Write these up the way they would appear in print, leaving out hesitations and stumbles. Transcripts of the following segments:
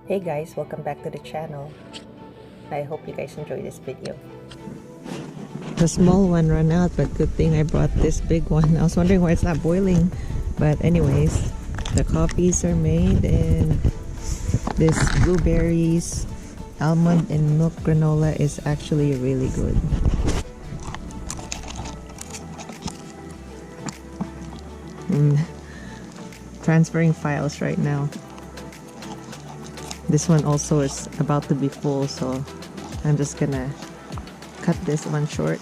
Hey guys, welcome back to the channel. I hope you guys enjoy this video. The small one ran out, but good thing I brought this big one. I was wondering why it's not boiling. But anyways, the coffees are made and this blueberries, almond and milk granola is actually really good. Transferring files right now. This one also is about to be full, so I'm just gonna cut this one short.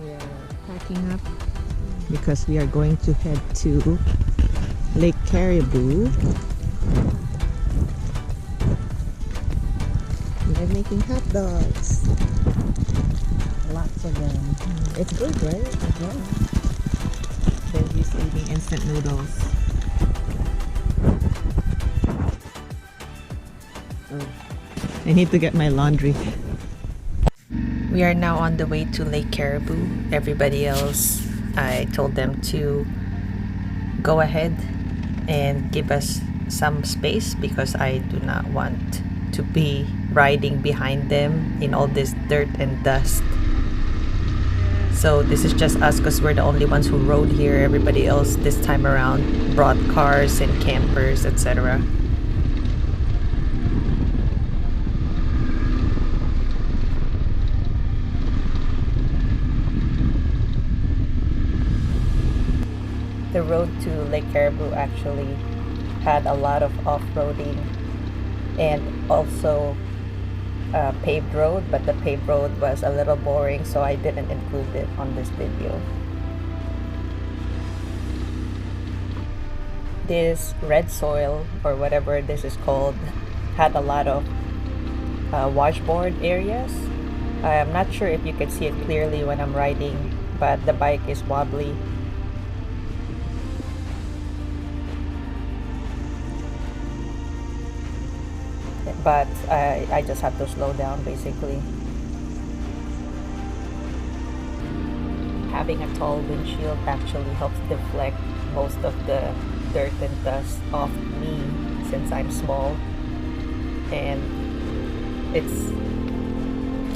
We are packing up because we are going to head to Lake Caribou. They're making hot dogs. Lots of them. It's good, right? Yeah. They're used to eating instant noodles. I need to get my laundry. We are now on the way to Lake Caribou. Everybody else, I told them to go ahead and give us some space because I do not want to be riding behind them in all this dirt and dust. So this is just us because we're the only ones who rode here. Everybody else this time around brought cars and campers, etc. The road to Lake Caribou actually had a lot of off-roading and also paved road, but the paved road was a little boring, so I didn't include it on this video. This red soil, or whatever this is called, had a lot of washboard areas. I'm not sure if you can see it clearly when I'm riding, but the bike is wobbly. But I just have to slow down basically. Having a tall windshield actually helps deflect most of the dirt and dust off me since I'm small, and it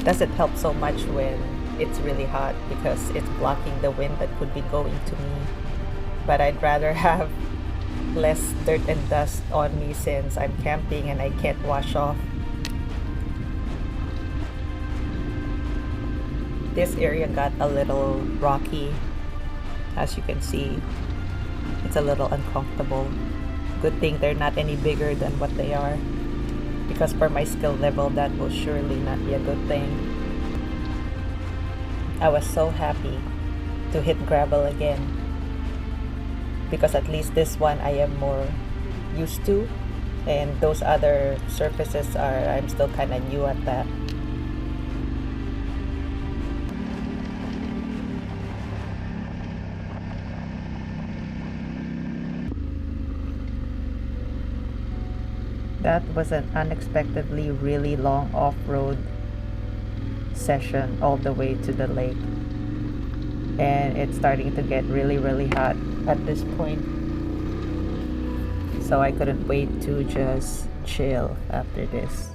doesn't help so much when it's really hot because it's blocking the wind that could be going to me. But I'd rather have less dirt and dust on me since I'm camping and I can't wash off. This area got a little rocky. As you can see, it's a little uncomfortable. Good thing they're not any bigger than what they are, because for my skill level that will surely not be a good thing. I was so happy to hit gravel again, because at least this one I am more used to, and those other surfaces I'm still kind of new at that. That was an unexpectedly really long off-road session all the way to the lake, and it's starting to get really hot at this point, so I couldn't wait to just chill after this.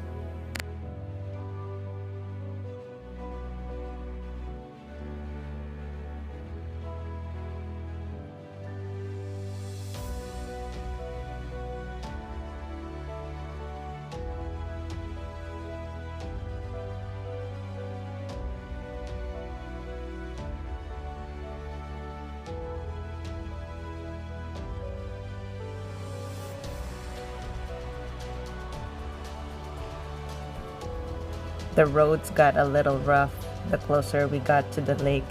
The roads got a little rough the closer we got to the lake,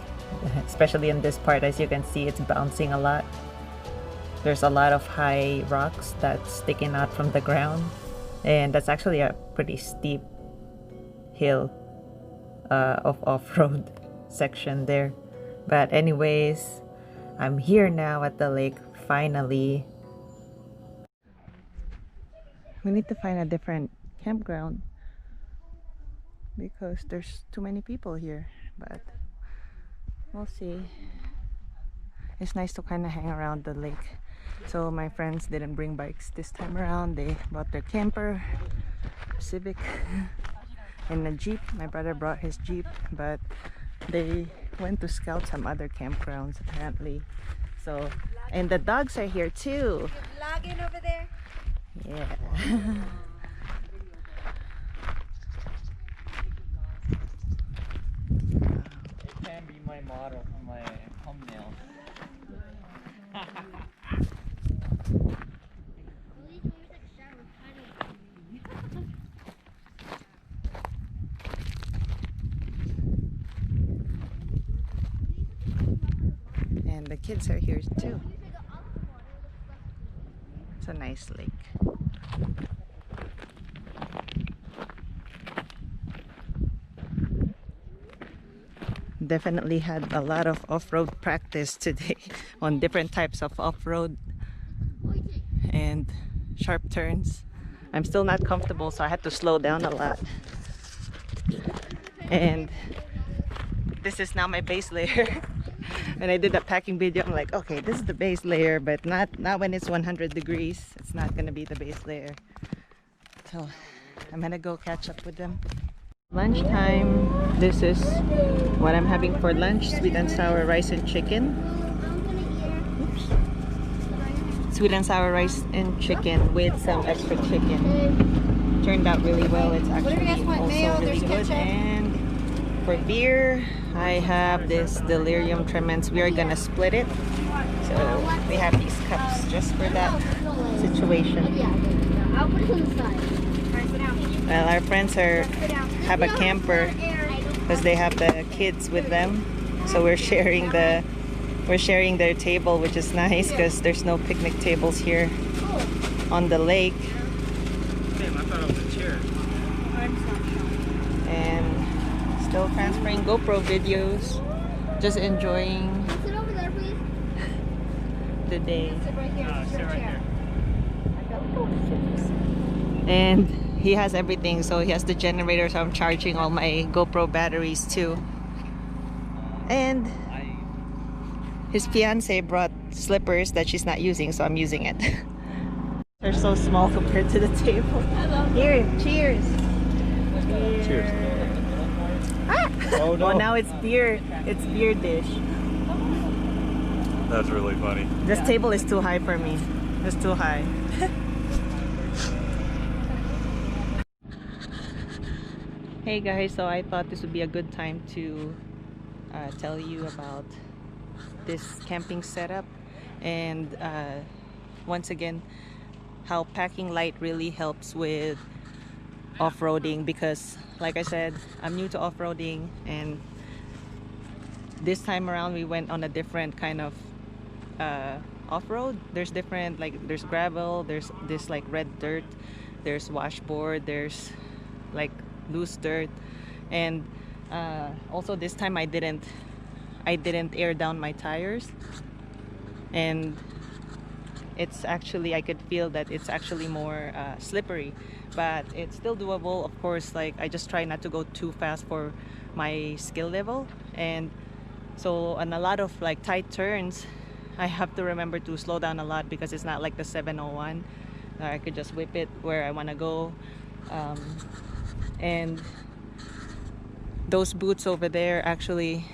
especially in this part. As you can see, it's bouncing a lot. There's a lot of high rocks that's sticking out from the ground, and that's actually a pretty steep hill of off-road section there. But anyways, I'm here now at the lake finally. We need to find a different campground because there's too many people here, but we'll see. It's nice to kind of hang around the lake. So my friends didn't bring bikes this time around. They brought their camper, Civic, and a Jeep. My brother brought his Jeep, but they went to scout some other campgrounds apparently. So, and the dogs are here too. You're vlogging over there? Yeah. It can be my model for my thumbnail. And the kids are here too. It's a nice lake. Definitely had a lot of off-road practice today on different types of off-road and sharp turns. I'm still not comfortable, so I had to slow down a lot. And this is now my base layer. When I did that packing video, I'm like, okay, this is the base layer, but not when it's 100 degrees. It's not gonna be the base layer. So I'm gonna go catch up with them. Lunchtime. This is what I'm having for lunch: sweet and sour rice and chicken. Oops. Sweet and sour rice and chicken with some extra chicken. Turned out really well. It's actually also really good. And for beer, I have this Delirium Tremens. We are gonna split it. So we have these cups just for that situation. I'll put it on the side. Well, our friends have a camper because they have the kids with them. So we're sharing their table, which is nice because there's no picnic tables here on the lake. Damn, I thought it was a chair. And still transferring GoPro videos, just enjoying Sit over there, please. the day. Sit right here. Sit right here. And he has everything, so he has the generator, so I'm charging all my GoPro batteries too. And his fiance brought slippers that she's not using, so I'm using it. They're so small compared to the table. Here, cheers. Cheers. Ah! Oh no. Oh, now it's beer. It's beer dish. That's really funny. This table is too high for me. It's too high. Hey guys, so I thought this would be a good time to tell you about this camping setup, and once again how packing light really helps with off-roading, because like I said, I'm new to off-roading, and this time around we went on a different kind of off-road. There's different, like there's gravel, there's this like red dirt, there's washboard, there's like loose dirt, and also this time I didn't air down my tires, and it's actually, I could feel that it's actually more slippery, but it's still doable. Of course, like I just try not to go too fast for my skill level, and so on a lot of like tight turns I have to remember to slow down a lot, because it's not like the 701 I could just whip it where I want to go. And those boots over there, actually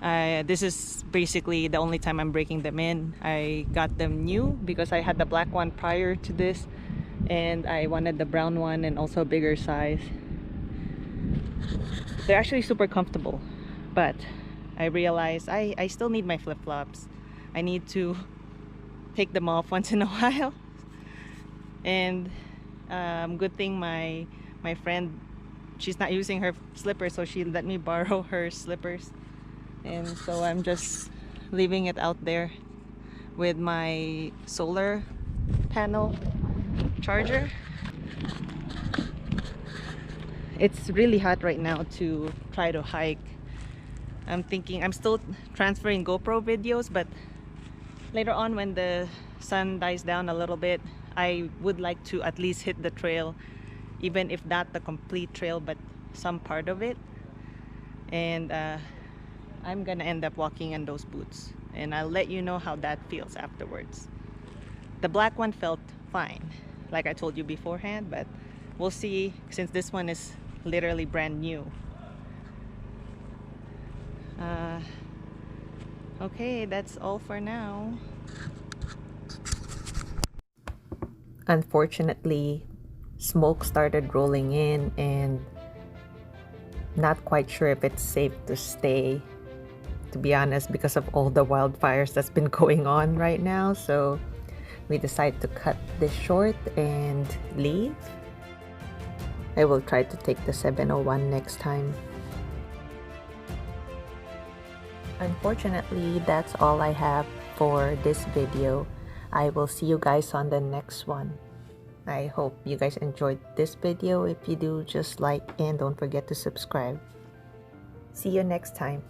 this is basically the only time I'm breaking them in. I got them new because I had the black one prior to this, and I wanted the brown one and also a bigger size. They're actually super comfortable, but I realized I still need my flip-flops. I need to take them off once in a while. And good thing my friend, she's not using her slippers, so she let me borrow her slippers, and so I'm just leaving it out there with my solar panel charger. It's really hot right now to try to hike. I'm thinking, I'm still transferring GoPro videos, but later on when the sun dies down a little bit, I would like to at least hit the trail, even if not the complete trail, but some part of it. And I'm gonna end up walking in those boots, and I'll let you know how that feels afterwards. The black one felt fine, like I told you beforehand, but we'll see since this one is literally brand new. Okay, that's all for now. Unfortunately, smoke started rolling in and not quite sure if it's safe to stay, to be honest, because of all the wildfires that's been going on right now. So we decided to cut this short and leave. I will try to take the 701 next time. Unfortunately, that's all I have for this video. I will see you guys on the next one. I hope you guys enjoyed this video. If you do, just like and don't forget to subscribe. See you next time.